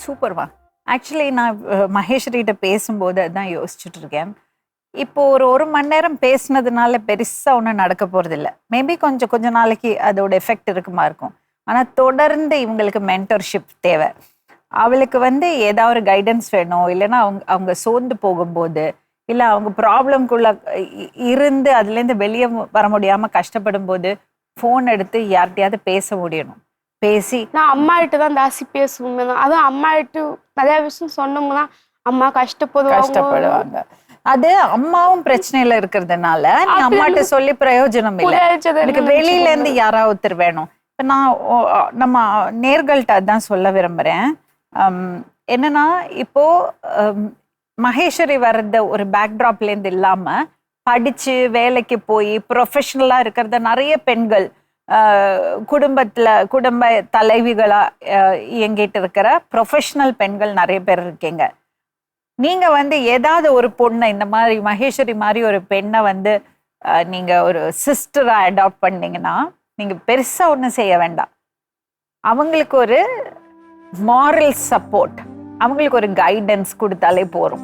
சூப்பர்மா. ஆக்சுவலி நான் மகேஸ்வரிகிட்ட பேசும்போது அதான் யோசிச்சுட்டு இருக்கேன். இப்போ ஒரு மணி நேரம் பேசுனதுனால பெருசா ஒன்றும் நடக்க போறதில்ல. மேபி கொஞ்சம் நாளைக்கு அதோட எஃபெக்ட் இருக்குமா இருக்கும். ஆனா தொடர்ந்து இவங்களுக்கு மென்டர்ஷிப் தேவை. அவளுக்கு ஏதாவது ஒரு கைடன்ஸ் வேணும். இல்லைன்னா அவங்க சோர்ந்து போகும்போது, இல்ல அவங்க ப்ராப்ளம்குள்ள இருந்து அதுலேருந்து வெளியே வர முடியாம கஷ்டப்படும் போது ஃபோன் எடுத்து யார்கிட்டயாவது பேச முடியணும். பேசி நான் அம்மா கிட்ட தான் ஜாஸ்தி பேசுவேன். அதுவும் அம்மா கிட்ட நிறைய விஷயம் சொன்னோம்னா அம்மா கஷ்டப்படுவாங்க. அது அம்மாவும் பிரச்சனையில இருக்கிறதுனால நீ அம்மாட்ட சொல்லி பிரயோஜனம் இல்லை. எனக்கு வெளியில இருந்து யாராவது ஒருத்தர் வேணும். இப்ப நான் நம்ம நேர்கள்ட்ட அதான் சொல்ல விரும்புறேன். என்னன்னா இப்போ மகேஸ்வரி வர்றத ஒரு பேக்ட்ராப்ல இருந்து இல்லாம படிச்சு வேலைக்கு போய் ப்ரொஃபஷனலா இருக்கிறத நிறைய பெண்கள் குடும்ப தலைவிகளா இயங்கிட்டு இருக்கிற ப்ரொஃபஷனல் பெண்கள் நிறைய பேர் இருக்கீங்க. நீங்க ஏதாவது ஒரு பொண்ணை இந்த மாதிரி மகேஸ்வரி மாதிரி ஒரு பெண்ணை நீங்க ஒரு சிஸ்டரா அடாப்ட் பண்ணீங்கன்னா நீங்க பெருசா ஒன்றும் செய்ய வேண்டாம். அவங்களுக்கு ஒரு மாரல் சப்போர்ட், அவங்களுக்கு ஒரு கைடன்ஸ் கொடுத்தாலே போறோம்.